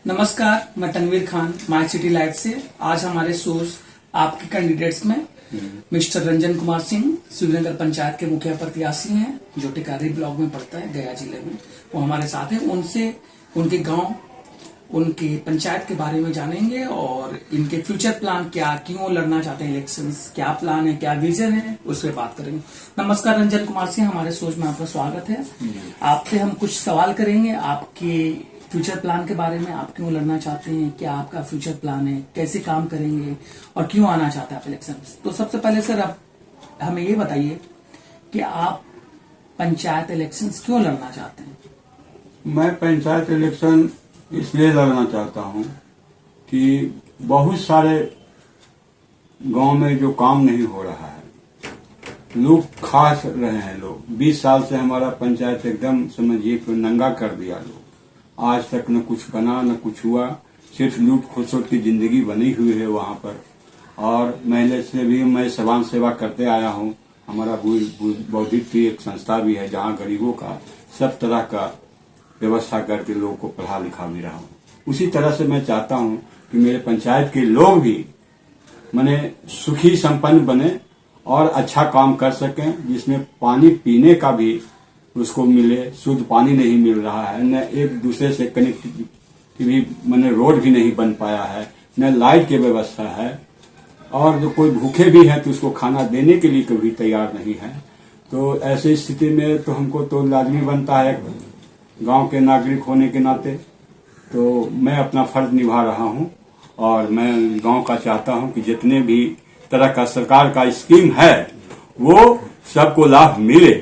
नमस्कार, मैं Tanvir Khan My City Live से। आज हमारे सोर्स आपके कैंडिडेट्स में मिस्टर रंजन कुमार सिंह सूर्यनगर पंचायत के मुखिया प्रत्याशी हैं, जो टिकारी ब्लॉक में पड़ता है, गया जिले में। वो हमारे साथ हैं। उनसे उनके गांव, उनके पंचायत के बारे में जानेंगे और इनके फ्यूचर प्लान क्या, क्यों लड़ना चाहते हैं इलेक्शंस, क्या प्लान है, क्या विजन है, उस पर बात करेंगे। नमस्कार रंजन कुमार सिंह, हमारे सोच में आपका स्वागत है। आपसे हम कुछ सवाल करेंगे आपके फ्यूचर प्लान के बारे में। आप क्यों लड़ना चाहते हैं, क्या आपका फ्यूचर प्लान है, कैसे काम करेंगे और क्यों आना चाहते हैं आप इलेक्शन। तो सबसे पहले सर आप हमें ये बताइए कि आप पंचायत इलेक्शंस क्यों लड़ना चाहते हैं। मैं पंचायत इलेक्शन इसलिए लड़ना चाहता हूं कि बहुत सारे गांव में जो काम नहीं हो रहा है, लोग खा रहे हैं। लोग 20 साल से हमारा पंचायत एकदम समझिए कि नंगा कर दिया। लोग आज तक न कुछ बना न कुछ हुआ, सिर्फ लूट खोसोट की जिंदगी बनी हुई है वहां पर। और महिला से भी मैं समाज सेवा करते आया हूं। हमारा बौद्धिक की एक संस्था भी है जहां गरीबों का सब तरह का व्यवस्था करके लोगों को पढ़ा लिखा भी रहा हूं। उसी तरह से मैं चाहता हूं कि मेरे पंचायत के लोग भी माने सुखी संपन्न बने और अच्छा काम कर सकें, जिसमें पानी पीने का भी उसको मिले। शुद्ध पानी नहीं मिल रहा है, न एक दूसरे से कनेक्टिविटी भी मैंने रोड भी नहीं बन पाया है, न लाइट की व्यवस्था है, और जो कोई भूखे भी है तो उसको खाना देने के लिए कभी तैयार नहीं है। तो ऐसी स्थिति में तो हमको तो लाजमी बनता है गांव के नागरिक होने के नाते, तो मैं अपना फर्ज निभा रहा हूं। और मैं गांव का चाहता हूं कि जितने भी तरह का सरकार का स्कीम है वो सबको लाभ मिले।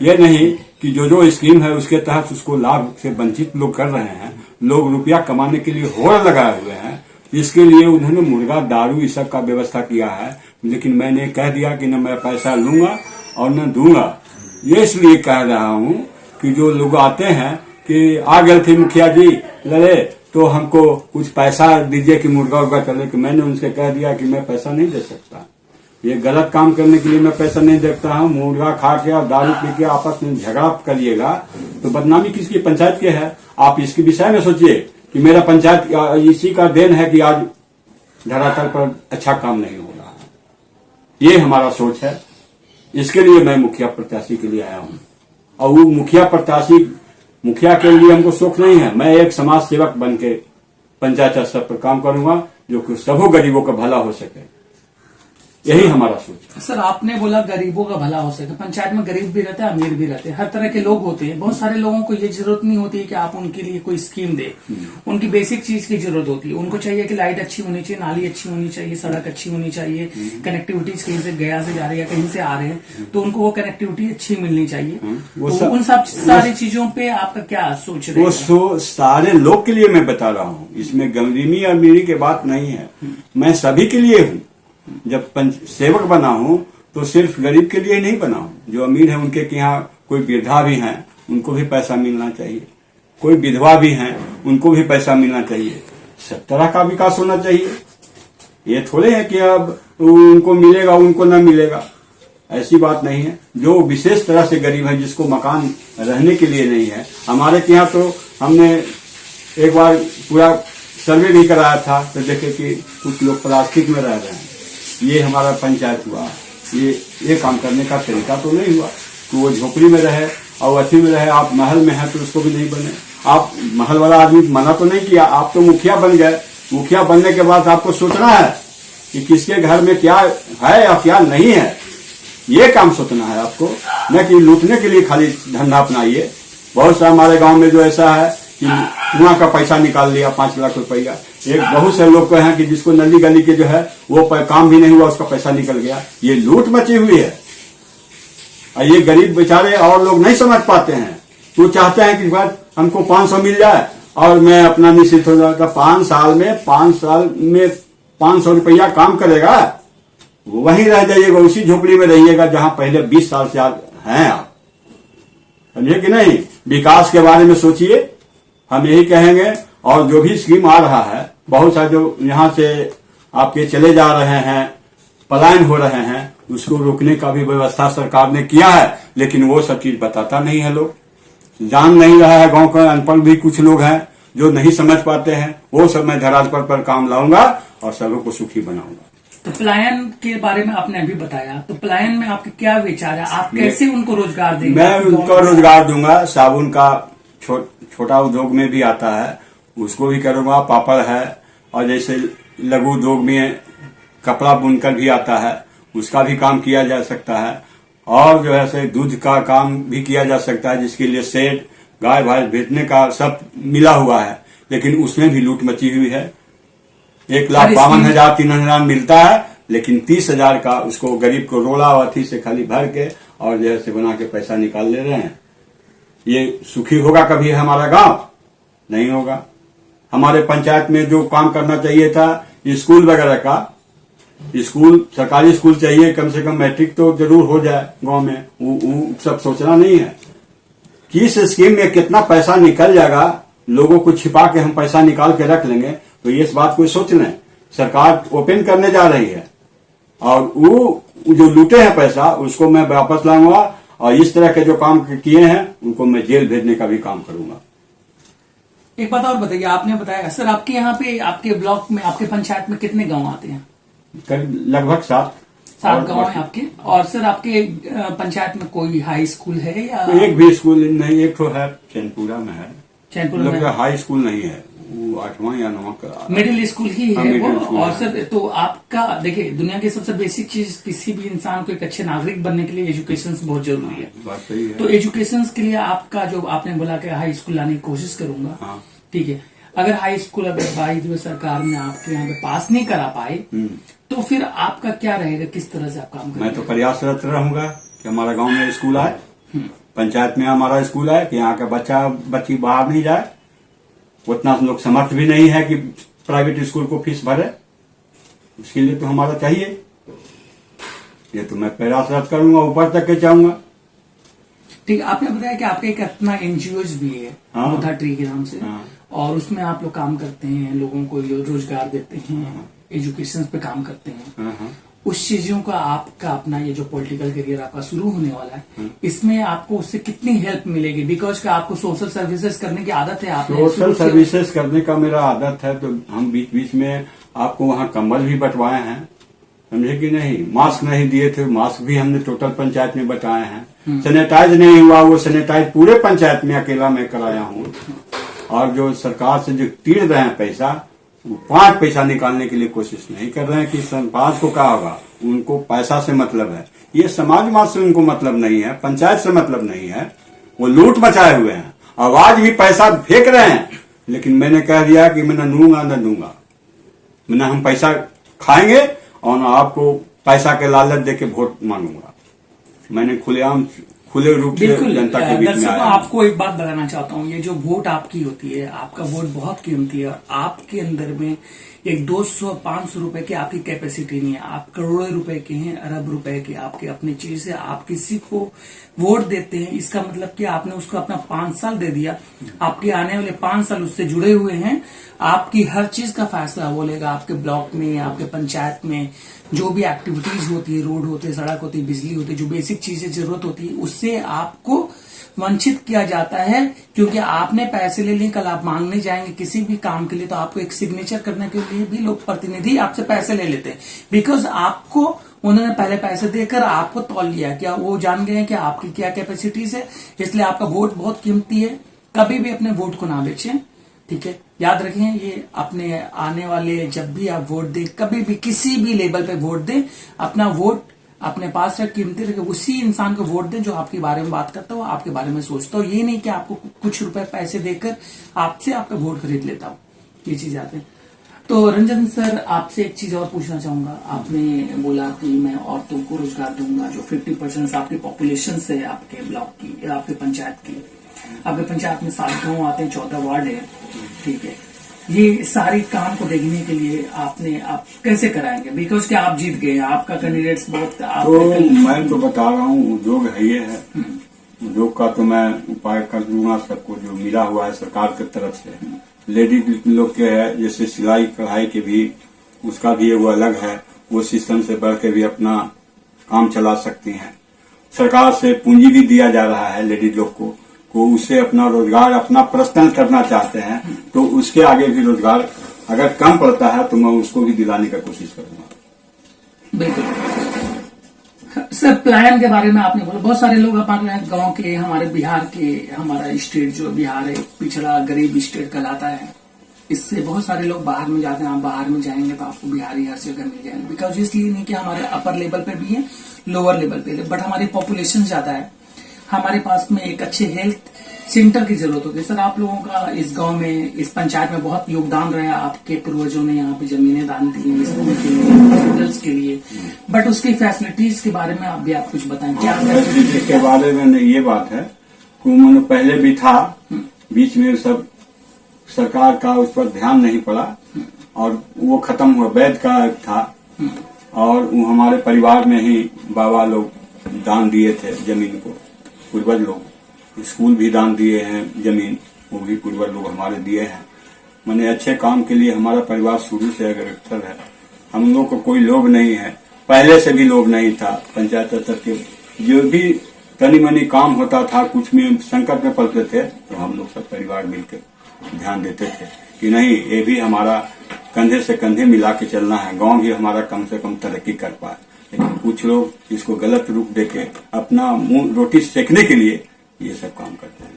ये नहीं कि जो स्कीम है उसके तहत उसको लाभ से वंचित लोग कर रहे हैं। लोग रुपया कमाने के लिए होड़ लगाए हुए हैं। इसके लिए उन्होंने मुर्गा, दारू इस सब का व्यवस्था किया है। लेकिन मैंने कह दिया कि न मैं पैसा लूंगा और न दूंगा। ये इसलिए कह रहा हूं कि जो लोग आते हैं कि आ गए थे मुखिया जी लड़े तो हमको कुछ पैसा दीजिए कि मुर्गा उर्गा चले, कि मैंने उनसे कह दिया कि मैं पैसा नहीं दे सकता। ये गलत काम करने के लिए मैं पैसा नहीं देता हूँ। मुर्गा खा के और दारू पी के आपस में झगड़ा करिएगा तो बदनामी किसकी, पंचायत के है। आप इसके विषय में सोचिए कि मेरा पंचायत इसी का देन है कि आज धरातल पर अच्छा काम नहीं हो रहा है। ये हमारा सोच है। इसके लिए मैं मुखिया प्रत्याशी के लिए आया हूँ। और वो मुखिया के लिए हमको शौक नहीं है। मैं एक समाज सेवक बन के पंचायत स्तर पर काम करूंगा, जो कि सभी गरीबों का भला हो सके। यही हमारा सोच है। सर आपने बोला गरीबों का भला हो सके। पंचायत में गरीब भी रहते हैं, अमीर भी रहते हैं, हर तरह के लोग होते हैं। बहुत सारे लोगों को ये जरूरत नहीं होती है कि आप उनके लिए कोई स्कीम दे। उनकी बेसिक चीज की जरूरत होती है। उनको चाहिए कि लाइट अच्छी होनी चाहिए, नाली अच्छी होनी चाहिए, सड़क अच्छी होनी चाहिए, कनेक्टिविटीज कहीं से गया से जा रही है, कहीं से आ रहे हैं तो उनको वो कनेक्टिविटी अच्छी मिलनी चाहिए। तो उन सब सारी चीजों पे आपका क्या सोच रहे हैं। वो सारे लोग के लिए मैं बता रहा हूँ। इसमें गरीबी अमीरी की बात नहीं है। मैं सभी के लिए हूँ। जब सेवक बना हूं तो सिर्फ गरीब के लिए नहीं बना हूं। जो अमीर है उनके यहाँ कोई वृद्धा भी हैं, उनको भी पैसा मिलना चाहिए। कोई विधवा भी हैं, उनको भी पैसा मिलना चाहिए। सब तरह का विकास होना चाहिए। ये थोड़े है कि अब उनको मिलेगा उनको न मिलेगा, ऐसी बात नहीं है। जो विशेष तरह से गरीब है, जिसको मकान रहने के लिए नहीं है, हमारे यहाँ तो हमने एक बार पूरा सर्वे भी कराया था तो देखे कि कुछ लोग प्लास्टिक में रह रहे हैं। ये हमारा पंचायत हुआ। ये काम करने का तरीका तो नहीं हुआ कि वो झोपड़ी में रहे और अच्छी में रहे। आप महल में हैं तो उसको भी नहीं बने। आप महल वाला आदमी मना तो नहीं किया, आप तो मुखिया बन गए। मुखिया बनने के बाद आपको सोचना है कि किसके घर में क्या है या क्या नहीं है। ये काम सोचना है आपको, न कि लूटने के लिए खाली धंधा अपनाइए। बहुत सा हमारे गाँव में जो ऐसा है कि कुआं का पैसा निकाल लिया 5 लाख रुपया। एक बहुत से लोग हैं कि जिसको नली गली के जो है वो काम भी नहीं हुआ, उसका पैसा निकल गया। ये लूट मची हुई है। और ये गरीब बेचारे और लोग नहीं समझ पाते हैं। तो चाहते हैं कि बात हमको 500 मिल जाए और मैं अपना निश्चित हो जाएगा। 5 साल में 500 रुपया काम करेगा, वहीं रह जाइएगा, उसी झोपड़ी में रहिएगा जहां पहले 20 साल से हैं आप। समझे कि नहीं। विकास के बारे में सोचिए, हम यही कहेंगे। और जो भी स्कीम आ रहा है, बहुत सारे जो यहाँ से आपके चले जा रहे हैं, पलायन हो रहे हैं, उसको रोकने का भी व्यवस्था सरकार ने किया है। लेकिन वो सब चीज बताता नहीं है। लोग जान नहीं रहा है। गांव का अनपढ़ भी कुछ लोग हैं जो नहीं समझ पाते हैं वो सब मैं धरातल पर काम लाऊंगा और सबों को सुखी बनाऊंगा। तो पलायन के बारे में आपने अभी बताया, तो पलायन में आपके क्या विचार है? आप कैसे उनको रोजगार देंगे? मैं उनको रोजगार दूंगा। साबुन का छोटा उद्योग में भी आता है, उसको भी करूंगा। पापड़ है, और जैसे लघु उद्योग में कपड़ा बुनकर भी आता है, उसका भी काम किया जा सकता है। और जो है से दूध का काम भी किया जा सकता है, जिसके लिए शेड, गाय भैंस बेचने का सब मिला हुआ है, लेकिन उसमें भी लूट मची हुई है। 1,52,000 3,000 मिलता है, लेकिन 30,000 का उसको गरीब को रोला अथी से खाली भर के और जैसे बना के पैसा निकाल ले रहे हैं। ये सुखी होगा कभी हमारा गांव? नहीं होगा। हमारे पंचायत में जो काम करना चाहिए था, स्कूल वगैरह का, स्कूल सरकारी स्कूल चाहिए, कम से कम मैट्रिक तो जरूर हो जाए गांव में, वो सब सोचना नहीं है। किस स्कीम में कितना पैसा निकल जाएगा, लोगों को छिपा के हम पैसा निकाल के रख लेंगे, तो ये इस बात को सोच लें। सरकार ओपन करने जा रही है और वो जो लूटे हैं पैसा उसको मैं वापस लाऊंगा, और इस तरह के जो काम किए हैं उनको मैं जेल भेजने का भी काम करूंगा। एक बात और बताइए, आपने बताया सर आपके यहाँ पे, आपके ब्लॉक में, आपके पंचायत में कितने गांव आते हैं? लगभग 7 गांव है आपके। और सर आपके पंचायत में कोई हाई स्कूल है या? एक भी स्कूल नहीं, एक तो है चैनपुरा में है, चैनपुरा में हाई स्कूल नहीं है, वो 8वां या 9वां का मिडिल स्कूल ही हाँ, है वो। स्कूल और है। सर तो आपका देखिए, दुनिया की सबसे बेसिक चीज किसी भी इंसान को एक अच्छे नागरिक बनने के लिए एजुकेशन बहुत जरूरी है। बात सही है। तो एजुकेशन के लिए आपका जो आपने बोला कि हाई स्कूल लाने की कोशिश करूंगा, हाँ। ठीक है। अगर हाई स्कूल अगर बाई द वे सरकार ने आपके यहाँ पे पास नहीं करा पाई, तो फिर आपका क्या रहेगा? किस तरह से आप काम करेंगे? मैं तो प्रयासरत रहूंगा कि हमारा गांव में स्कूल आए, पंचायत में हमारा स्कूल आए, कि यहाँ का बच्चा बच्ची बाहर नहीं जाए। उतना लोग समर्थ भी नहीं है कि प्राइवेट स्कूल को फीस भरे, उसके लिए तो हमारा चाहिए। ये तो मैं प्रयासरत करूंगा, ऊपर तक के चाहूंगा। ठीक, आपने बताया कि आपका एक अपना एनजीओज भी है, हाँ। मोथा ट्री के नाम से, हाँ। और उसमें आप लोग काम करते हैं, लोगों को रोजगार देते हैं, एजुकेशन पे काम करते हैं। हाँ। उस चीजों का आपका अपना ये जो पॉलिटिकल करियर आपका शुरू होने वाला है, इसमें आपको उससे कितनी हेल्प मिलेगी? बिकॉज का आपको सोशल सर्विसेज करने की आदत है, आपने सोशल सर्विसेज करने का मेरा आदत है, तो हम बीच बीच में आपको वहाँ कंबल भी बंटवाए हैं, समझे कि नहीं। मास्क नहीं दिए थे, मास्क भी हमने टोटल पंचायत में बटाए हैं। सैनिटाइज नहीं हुआ, वो सैनिटाइज पूरे पंचायत में अकेला मैं कराया हूँ। और जो सरकार से जो तीर रहे हैं पैसा, वो 5 पैसा निकालने के लिए कोशिश नहीं कर रहे हैं कि सरपंच को क्या होगा। उनको पैसा से मतलब है, ये समाज से उनको मतलब नहीं है, पंचायत से मतलब नहीं है। वो लूट मचाए हुए हैं, आवाज भी पैसा फेंक रहे हैं, लेकिन मैंने कह दिया कि मैं न दूंगा न दूंगा। मैंने हम पैसा खाएंगे और आपको पैसा के लालच दे के वोट मांगूंगा। मैंने खुलेआम खुले रूप से जनता के बीच में दर्शकों, आया। आपको एक बात बताना चाहता हूँ, ये जो वोट आपकी होती है, आपका वोट बहुत कीमती है, और आपके अंदर में एक 200-500 रुपए की आपकी कैपेसिटी नहीं है। आप करोड़ों रुपए के हैं, अरब रुपए के आपके अपनी चीज है। आप किसी को वोट देते हैं, इसका मतलब कि आपने उसको अपना 5 साल दे दिया, आपके आने वाले 5 साल उससे जुड़े हुए हैं। आपकी हर चीज का फैसला वो लेगा। आपके ब्लॉक में, आपके पंचायत में जो भी एक्टिविटीज होती है, रोड होते हैं, सड़क होती है, बिजली होती है, जो बेसिक चीजें जरूरत होती है, उससे आपको वंचित किया जाता है, क्योंकि आपने पैसे ले लिए। कल आप मांगने जाएंगे किसी भी काम के लिए, तो आपको एक सिग्नेचर करने के लिए भी लोग, प्रतिनिधि आपसे पैसे ले लेते हैं, बिकॉज आपको उन्होंने पहले पैसे देकर आपको तौल लिया। क्या वो जान गए हैं कि आपकी क्या कैपेसिटीज है? इसलिए आपका वोट बहुत कीमती है। कभी भी अपने वोट को ना बेचें, ठीक है? याद रखें, ये अपने आने वाले, जब भी आप वोट दें, कभी भी किसी भी लेवल पे वोट दें, अपना वोट अपने पास रख, कीमती रखे, उसी इंसान को वोट दें जो आपके बारे में बात करता हो, आपके बारे में सोचता हो। ये नहीं कि आपको कुछ रुपए पैसे देकर आपसे आपका वोट खरीद लेता हो। ये चीज आते हैं। तो रंजन सर, आपसे एक चीज और पूछना चाहूंगा। आपने बोला कि मैं औरतों को रोजगार दूंगा, जो 50% आपकी पॉपुलेशन है आपके ब्लॉक की, आपके पंचायत की। आपके पंचायत में 7 गांव आते हैं, 14 वार्ड है, ठीक है? ये सारी काम को देखने के लिए आप कैसे कराएंगे? बिकॉज कि आप जीत गए, आपका कैंडिडेट्स बहुत तो मैं तो बता रहा हूँ, उद्योग है ये है। उद्योग का तो मैं उपाय कर दूंगा, सबको जो मिला हुआ है सरकार की तरफ से। लेडीज लोग के है, जैसे सिलाई कढ़ाई के भी, उसका भी वो अलग है, वो सिस्टम से बढ़ के भी अपना काम चला सकती हैं। सरकार से पूंजी भी दिया जा रहा है लेडीज लोग को, को उससे अपना रोजगार अपना पर्सनल करना चाहते हैं तो उसके आगे भी रोजगार अगर कम पड़ता है तो मैं उसको भी दिलाने का कोशिश करूंगा। बिल्कुल सर, प्लान के बारे में आपने बोला, बहुत सारे लोग हमारे गांव के, हमारे बिहार के, हमारा स्टेट जो बिहार है पिछड़ा गरीब स्टेट कहलाता है, इससे बहुत सारे लोग बाहर में जाते हैं। आप बाहर में जाएंगे तो आपको बिहारी हर जगह मिल जाएंगे, बिकॉज इसलिए नहीं कि हमारे अपर लेवल पे भी है, लोअर लेवल पे, बट हमारी पॉपुलेशन ज्यादा है, हमारे पास में एक अच्छे हेल्थ सेंटर की जरूरत होती है। सर, आप लोगों का इस गांव में, इस पंचायत में बहुत योगदान रहा, आपके पूर्वजों ने यहाँ पे जमीनें दान दी हैं स्कूल के लिए, हॉस्पिटल्स के लिए, बट उसकी फैसिलिटीज के बारे में आप भी आप कुछ बताएं, क्या फैसिलिटीज के बारे में ये बात है कि पहले भी था, बीच में सब सरकार का उस पर ध्यान नहीं पड़ा और वो खत्म हुआ। वैद का था और वो हमारे परिवार में ही बाबा लोग दान दिए थे जमीन को, पूर्वज लोग। स्कूल भी दान दिए हैं, जमीन वो भी पूर्वज लोग हमारे दिए हैं। मैंने अच्छे काम के लिए हमारा परिवार शुरू से अग्रसर है। हम लोग को कोई लोभ नहीं है, पहले से भी लोभ नहीं था। पंचायत स्तर के जो भी तनी मनी काम होता था, कुछ में संकट में पड़ते थे तो हम लोग सब परिवार मिलकर ध्यान देते थे कि नहीं, ये भी हमारा कंधे से कंधे मिला के चलना है, गांव भी हमारा कम से कम तरक्की कर पाए। लेकिन कुछ लोग इसको गलत रूप देके अपना मुंह रोटी सेकने के लिए ये सब काम करते हैं।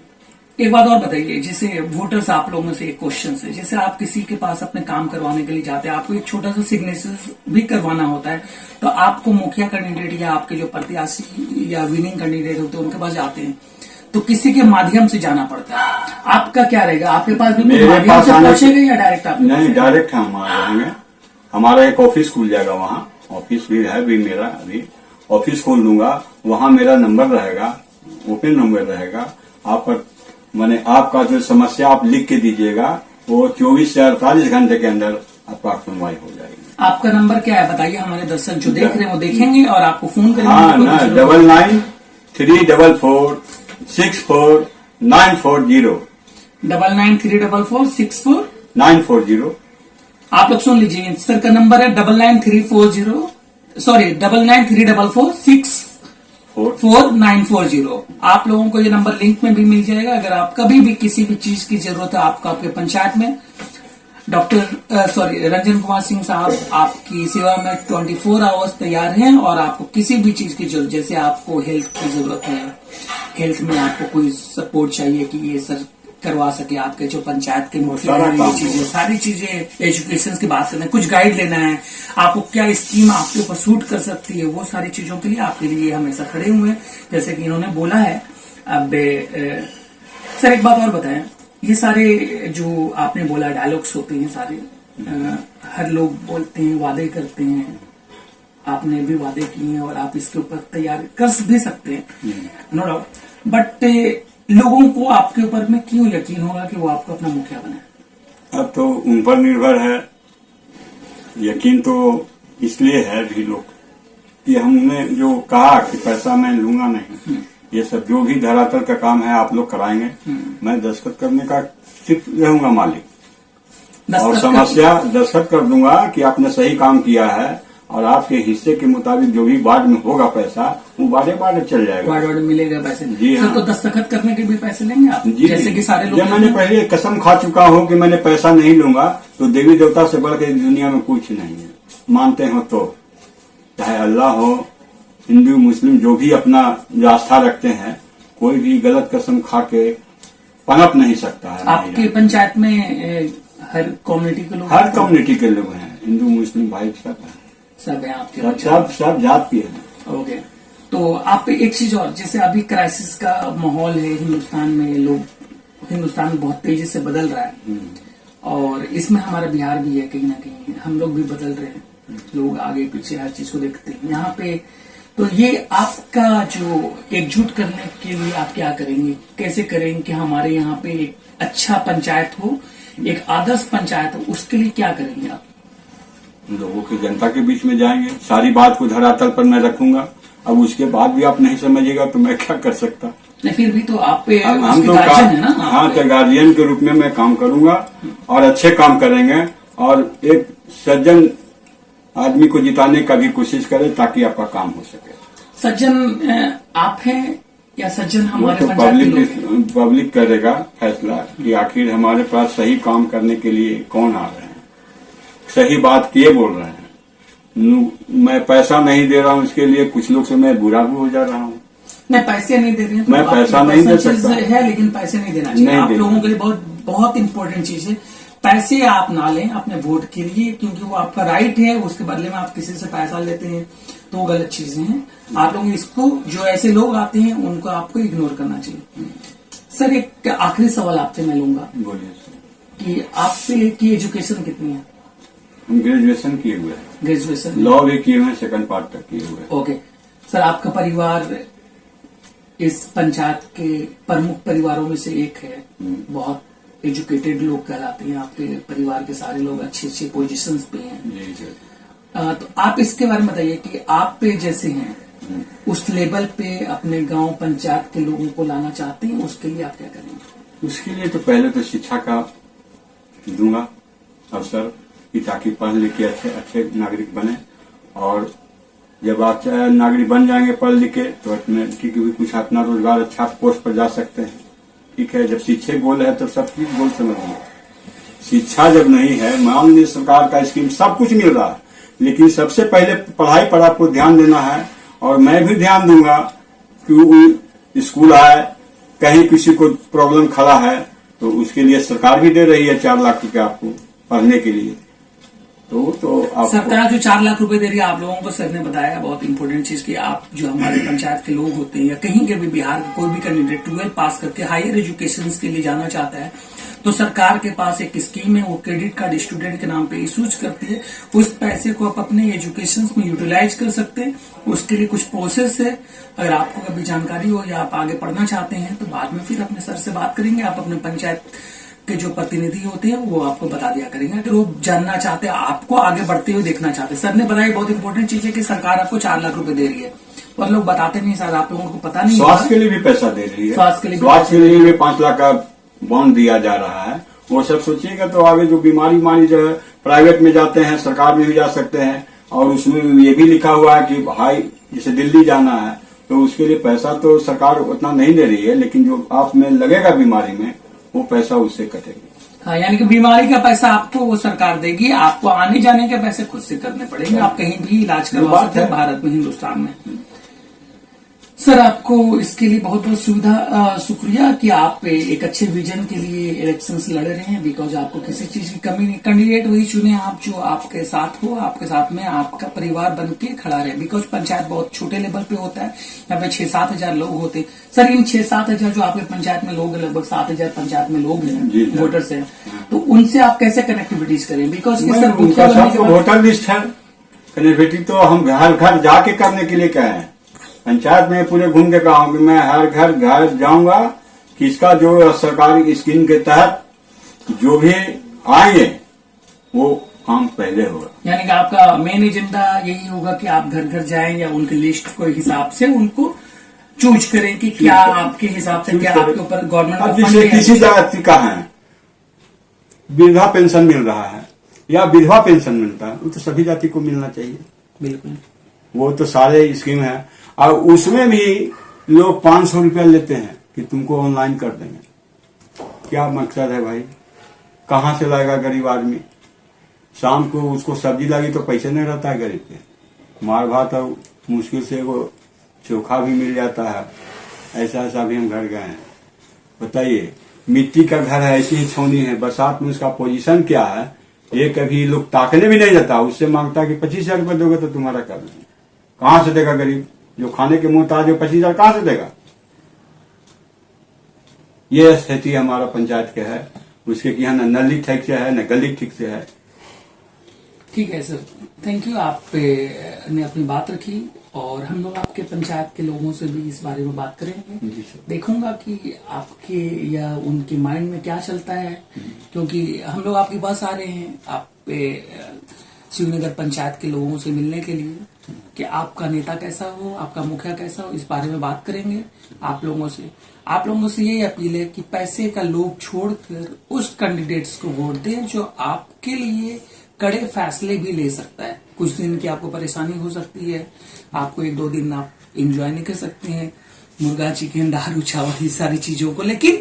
एक बात और बताइए, जैसे वोटर्स आप लोगों से एक क्वेश्चन है, जैसे आप किसी के पास अपने काम करवाने के लिए जाते हैं, आपको एक छोटा सा सिग्नेचर भी करवाना होता है, तो आपको मुखिया कैंडिडेट या आपके जो प्रत्याशी या विनिंग कैंडिडेट होते हैं उनके पास जाते हैं, तो किसी के माध्यम से जाना पड़ता है। आपका क्या रहेगा, आपके पास भी माध्यम से पहुंचेगा या डायरेक्ट आप? नहीं, डायरेक्ट हम रहेंगे। हमारा एक ऑफिस खुल जाएगा, वहाँ ऑफिस भी है भी मेरा, अभी ऑफिस खोल लूंगा, वहाँ मेरा नंबर रहेगा, ओपन नंबर रहेगा। आप मैंने आपका जो समस्या आप लिख के दीजिएगा, वो 24 से 48 घंटे के अंदर आपका सुनवाई हो जाएगी। आपका नंबर क्या है बताइए, हमारे दर्शक जो देख रहे हैं वो देखेंगे और आपको फोन करेंगे। हाँ ना, 9934464940 9934464940। आप लोग सुन लीजिए, सर का नंबर है 9934464940। आप लोगों को ये नंबर लिंक में भी मिल जाएगा। अगर आप कभी भी किसी भी चीज की जरूरत है आपको, आपके पंचायत में रंजन कुमार सिंह साहब आपकी सेवा में 24 आवर्स तैयार हैं। और आपको किसी भी चीज की जरूरत, जैसे आपको हेल्थ की जरूरत है, हेल्थ में आपको कोई सपोर्ट चाहिए कि ये सर करवा सके, आपके जो पंचायत के मुखिया हैं, ये चीजें, सारी चीजें, एजुकेशन की बात करना है, कुछ गाइड लेना है, आपको क्या स्कीम आपके ऊपर सूट कर सकती है, वो सारी चीजों के लिए आपके लिए हमेशा खड़े हुए हैं, जैसे कि इन्होंने बोला है। अब सर एक बात और बताएं, ये सारे जो आपने बोला डायलॉग्स होते हैं सारे, हर लोग बोलते हैं, वादे करते हैं, आपने भी वादे किए हैं और आप इसके ऊपर तैयार कर भी सकते हैं, नो डाउट, बट लोगों को आपके ऊपर में क्यों यकीन होगा कि वो आपको अपना मुखिया बनाए? अब तो उन पर निर्भर है। यकीन तो इसलिए है भी लोग कि हमने जो कहा कि पैसा मैं लूंगा नहीं, ये सब जो भी धरातल का काम है आप लोग कराएंगे, मैं दस्तखत करने का सिर्फ रहूंगा मालिक, और समस्या दस्तखत कर दूंगा कि आपने सही काम किया है और आपके हिस्से के मुताबिक जो भी वार्ड में होगा पैसा, वो वार्ड चल जाएगा, वार्ड मिलेगा पैसे। जी हाँ। तो दस्तखत करने के भी पैसे लेंगे आप? जी, जैसे कि सारे लोग, मैंने पहले कसम खा चुका हूँ कि मैंने पैसा नहीं लूंगा, तो देवी देवता से बढ़ के दुनिया में कुछ नहीं है। मानते हो तो, चाहे अल्लाह हो, हिंदू मुस्लिम जो भी अपना आस्था रखते हैं, कोई भी गलत कसम खा के पनप नहीं सकता है। आपके पंचायत में हर कम्युनिटी के लोग, हर कम्युनिटी के लोग हैं, हिंदू मुस्लिम भाई सब है, सब है आपके, सब जात के हैं। ओके, तो आप एक चीज और, जैसे अभी क्राइसिस का माहौल है हिंदुस्तान में, हिंदुस्तान बहुत तेजी से बदल रहा है, और इसमें हमारा बिहार भी है, कहीं ना कहीं हम लोग भी बदल रहे हैं, लोग आगे पीछे हर चीज को देखते हैं यहाँ पे। तो ये आपका जो एकजुट करने के लिए आप क्या करेंगे, कैसे करेंगे कि हमारे यहाँ पे एक अच्छा पंचायत हो, एक आदर्श पंचायत हो, उसके लिए क्या करेंगे आप? लोगों की जनता के बीच में जाएंगे, सारी बात को धरातल पर मैं रखूंगा। अब उसके बाद भी आप नहीं समझिएगा तो मैं क्या कर सकता? नहीं, फिर भी तो आप पे हम तो गार्जियन है ना। हाँ, तो गार्जियन के रूप में मैं काम करूंगा और अच्छे काम करेंगे, और एक सज्जन आदमी को जिताने का भी कोशिश करें ताकि आपका काम हो सके। सज्जन आप हैं या सज्जन वो हमारे तो पंचायत के लोग हैं? पब्लिक करेगा फैसला कि आखिर हमारे पास सही काम करने के लिए कौन आ रहे हैं, सही बात किए बोल रहे हैं। मैं पैसा नहीं दे रहा हूँ इसके लिए कुछ लोग से मैं बुरा भी हो जा रहा हूँ। नहीं, पैसे नहीं दे रहे हैं तो मैं आपकी पैसा नहीं दे पर्सनल चीज सकता। है, लेकिन पैसे नहीं देना चाहिए। नहीं आप देना। लोगों के लिए बहुत बहुत इंपॉर्टेंट चीज है। पैसे आप ना लें अपने वोट के लिए, क्योंकि वो आपका राइट है। उसके बदले में आप किसी से पैसा लेते हैं तो वो गलत चीजें हैं। आप लोग इसको, जो ऐसे लोग आते हैं उनको आपको इग्नोर करना चाहिए। सर, एक आखिरी सवाल आपसे मैं लूंगा बोलिए सर। कि आपसे की एजुकेशन कितनी है? हम ग्रेजुएशन किए हुए हैं, ग्रेजुएशन। लॉ भी किए हुए हैं, सेकंड पार्ट तक किए हुए हैं। ओके सर, आपका परिवार इस पंचायत के प्रमुख परिवारों में से एक है। बहुत एजुकेटेड लोग कहलाते हैं। आपके परिवार के सारे लोग अच्छे अच्छे पोजीशंस पे हैं। जी जी। तो आप इसके बारे में बताइए कि आप पे जैसे हैं उस लेवल पे अपने गांव पंचायत के लोगों को लाना चाहते हैं, उसके लिए आप क्या करेंगे? उसके लिए तो पहले तो शिक्षा का दूंगा अवसर कि ताकि पढ़ लिख के अच्छे अच्छे नागरिक बने, और जब आप नागरिक बन जाएंगे पढ़ लिख के तो ऑटोमेटिक भी कुछ अपना रोजगार अच्छा पोस्ट पर जा सकते हैं। ठीक है, जब शिक्षा गोल है तो सब चीज गोल समझिए। शिक्षा जब नहीं है, मान लीजिए सरकार का स्कीम सब कुछ मिल रहा है, लेकिन सबसे पहले पढ़ाई पर आपको ध्यान देना है। और मैं भी ध्यान दूंगा कि स्कूल है, कहीं किसी को प्रॉब्लम खड़ा है तो उसके लिए सरकार भी दे रही है 4 लाख रुपए आपको पढ़ने के लिए। तो सरकार जो 4 लाख रुपए दे रही है आप लोगों को, सर ने बताया बहुत इंपॉर्टेंट चीज कि आप जो हमारे पंचायत के लोग होते हैं या कहीं के भी बिहार के कोई भी कैंडिडेट 12 पास करके हायर एजुकेशन के लिए जाना चाहता है तो सरकार के पास एक स्कीम है, वो क्रेडिट कार्ड स्टूडेंट के नाम पे इशूज करती है। उस पैसे को आप अपने एजुकेशन में यूटिलाइज कर सकते हैं। उसके लिए कुछ प्रोसेस है। अगर आपको कभी जानकारी हो या आप आगे पढ़ना चाहते हैं तो बाद में फिर अपने सर से बात करेंगे। आप अपने पंचायत के जो प्रतिनिधि होते हैं वो आपको बता दिया करेंगे। अगर वो जानना चाहते हैं, आपको आगे बढ़ते हुए देखना चाहते हैं। सर ने बताया बहुत इंपॉर्टेंट चीज है कि सरकार आपको 4 लाख रुपए दे रही है और लोग बताते नहीं, शायद आप लोगों को पता नहीं। स्वास्थ्य के लिए भी पैसा दे रही है। स्वास्थ्य के लिए भी 5 लाख का बॉन्ड दिया जा रहा है। वो सब सोचिएगा तो आगे जो बीमारी मानी जो है प्राइवेट में जाते हैं, सरकार में भी जा सकते हैं। और उसमें ये भी लिखा हुआ है कि भाई जैसे दिल्ली जाना है तो उसके लिए पैसा तो सरकार उतना नहीं दे रही है, लेकिन जो आप में लगेगा बीमारी में वो पैसा उससे कटेगा। हाँ, यानी कि बीमारी का पैसा आपको वो सरकार देगी, आपको आने जाने के पैसे खुद से करने पड़ेंगे। आप कहीं भी इलाज करवा सकते हैं भारत में, हिंदुस्तान में। सर, आपको इसके लिए बहुत बहुत शुक्रिया कि आप एक अच्छे विजन के लिए इलेक्शंस लड़ रहे हैं। बिकॉज आपको किसी चीज की कमी नहीं, कैंडिडेट वही चुने आप जो आपके साथ हो, आपके साथ में आपका परिवार बन के खड़ा रहे। बिकॉज पंचायत बहुत छोटे लेवल पे होता है, यहाँ पे 6-7 हजार लोग होते हैं। सर, इन 6-7 हजार जो आपके पंचायत में लोग, लगभग 7 हजार पंचायत में लोग हैं, वोटर्स हैं, तो उनसे आप कैसे कनेक्टिविटीज करें? बिकॉज वोटर लिस्ट है, कनेक्टिविटी तो हम हर घर जाके करने के लिए कहे हैं। पंचायत में पूरे घूम के कहा हूं कि मैं हर घर जाऊंगा, किसका जो सरकारी स्कीम के तहत जो भी आएंगे वो काम पहले होगा। यानी कि आपका मेन एजेंडा यही होगा कि आप घर घर जाएं या उनकी लिस्ट के हिसाब से उनको चूज करें कि क्या आपके हिसाब से क्या आपके ऊपर गवर्नमेंट का जैसे किसी जाति का है, विधवा पेंशन मिल रहा है या विधवा पेंशन मिलता है, वो तो सभी जाति को मिलना चाहिए। बिल्कुल, वो तो सारे स्कीम है। और उसमें भी लोग 500 रुपया लेते हैं कि तुमको ऑनलाइन कर देंगे। क्या मकसद है भाई? कहाँ से लाएगा गरीब आदमी? शाम को उसको सब्जी लगी तो पैसे नहीं रहता है गरीब के। मार भात और मुश्किल से वो चोखा भी मिल जाता है। ऐसा भी हम घर गए हैं। बताइए, मिट्टी का घर है, ऐसी ही छौनी है, बरसात में उसका पोजीशन क्या है ये कभी लोग ताकने भी नहीं जाता। उससे मांगता कि 25,000 रुपये दोगे तो तुम्हारा कर देंगे। कहाँ से देगा गरीब? जो खाने के मोहताज है 25,000 कहाँ से देगा? ये स्थिति हमारा पंचायत के है। उसके कि न नली ठीक से है न गली ठीक से है। ठीक है सर, थैंक यू। आप ने अपनी बात रखी और हम लोग आपके पंचायत के लोगों से भी इस बारे में बात करेंगे। जी सर। देखूंगा कि आपके या उनके माइंड में क्या चलता है, क्योंकि हम लोग आपके पास आ रहे हैं आप शिवनगर पंचायत के लोगों से मिलने के लिए कि आपका नेता कैसा हो, आपका मुखिया कैसा हो, इस बारे में बात करेंगे आप लोगों से। आप लोगों से यही अपील है कि पैसे का लोभ छोड़कर उस कैंडिडेट्स को वोट दें जो आपके लिए कड़े फैसले भी ले सकता है। कुछ दिन की आपको परेशानी हो सकती है, आपको 1-2 दिन आप एंजॉय नहीं कर सकते हैं, मुर्गा चिकन दारू चावल ये सारी चीजों को, लेकिन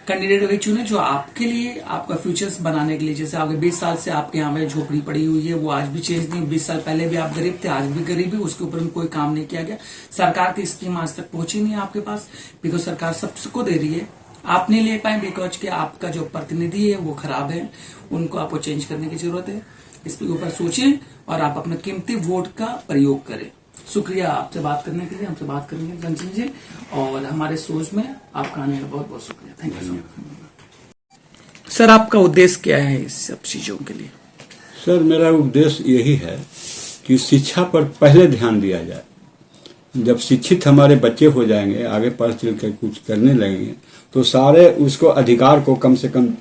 कैंडिडेट वही चुने जो आपके लिए आपका फ्यूचर्स बनाने के लिए। जैसे आगे 20 साल से आपके यहाँ में झोपड़ी पड़ी हुई है, वो आज भी चेंज नहीं। 20 साल पहले भी आप गरीब थे, आज भी गरीब है, उसके ऊपर में कोई काम नहीं किया गया। सरकार की स्कीम आज तक पहुंची नहीं है आपके पास, बिकॉज सरकार सबको दे रही है, आप नहीं ले पाए बिकॉज के आपका जो प्रतिनिधि है वो खराब है, उनको आपको चेंज करने की जरूरत है। इसके ऊपर सोचें और आप अपना कीमती वोट का प्रयोग करें। शुक्रिया आपसे बात करने के लिए, हमसे बात करेंगे रंजन जी, और हमारे सोच में आपका आने का बहुत बहुत शुक्रिया। Thank you sir. आपका उद्देश्य क्या है इस सब चीजों के लिए? सर, मेरा उद्देश्य यही है कि शिक्षा पर पहले ध्यान दिया जाए। जब शिक्षित हमारे बच्चे हो जाएंगे, आगे पढ़ चल कर कुछ करने लगेंगे, तो सारे उसको अधिकार को कम से कम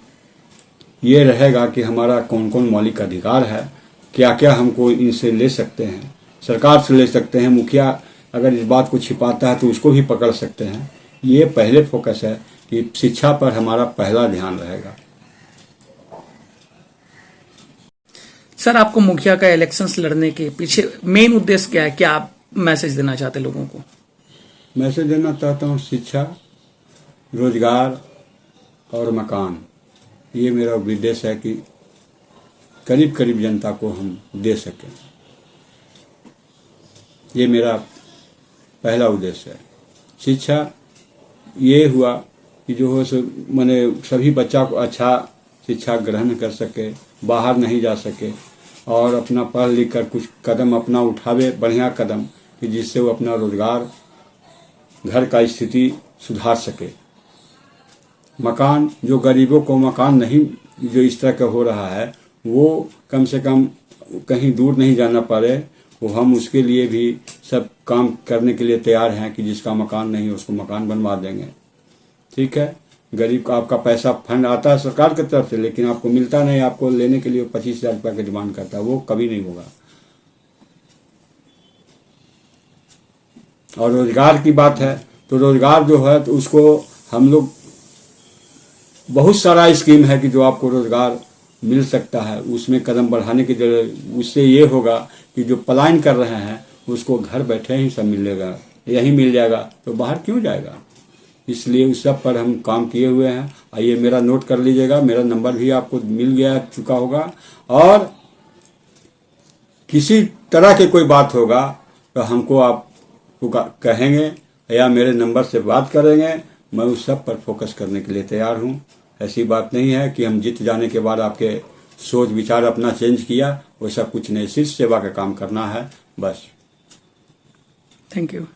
ये रहेगा कि हमारा कौन कौन मौलिक अधिकार है, क्या क्या हमको इनसे ले सकते हैं, सरकार से ले सकते हैं। मुखिया अगर इस बात को छिपाता है तो उसको भी पकड़ सकते हैं। ये पहले फोकस है कि शिक्षा पर हमारा पहला ध्यान रहेगा। सर, आपको मुखिया का इलेक्शंस लड़ने के पीछे मेन उद्देश्य क्या है? क्या आप मैसेज देना चाहते हैं लोगों को? मैसेज देना चाहता हूँ शिक्षा, रोजगार और मकान, ये मेरा उद्देश्य है कि करीब करीब जनता को हम दे सकें। ये मेरा पहला उद्देश्य है। शिक्षा ये हुआ कि जो हो सो मैंने सभी बच्चा को अच्छा शिक्षा ग्रहण कर सके, बाहर नहीं जा सके और अपना पढ़ लिख कर कुछ कदम अपना उठावे, बढ़िया कदम, कि जिससे वो अपना रोजगार, घर का स्थिति सुधार सके। मकान, जो गरीबों को मकान नहीं, जो इस तरह का हो रहा है, वो कम से कम कहीं दूर नहीं जाना पड़े, वो हम उसके लिए भी सब काम करने के लिए तैयार हैं कि जिसका मकान नहीं उसको मकान बनवा देंगे। ठीक है, गरीब का आपका पैसा फंड आता है सरकार की तरफ से, लेकिन आपको मिलता नहीं, आपको लेने के लिए 25,000 रुपये की डिमांड करता है, वो कभी नहीं होगा। और रोजगार की बात है तो रोजगार जो है तो उसको हम लोग, बहुत सारा स्कीम है कि जो आपको रोजगार मिल सकता है, उसमें कदम बढ़ाने की जरूरत। उससे ये होगा कि जो पलायन कर रहे हैं उसको घर बैठे ही सब मिलेगा, यही मिल जाएगा, तो बाहर क्यों जाएगा। इसलिए उस सब पर हम काम किए हुए हैं। आइए मेरा नोट कर लीजिएगा, मेरा नंबर भी आपको मिल गया चुका होगा, और किसी तरह की कोई बात होगा तो हमको आप कहेंगे या मेरे नंबर से बात करेंगे, मैं उस सब पर फोकस करने के लिए तैयार हूँ। ऐसी बात नहीं है कि हम जीत जाने के बाद आपके सोच विचार अपना चेंज किया, वैसा कुछ नहीं, सिर्फ सेवा का काम करना है बस। Thank you.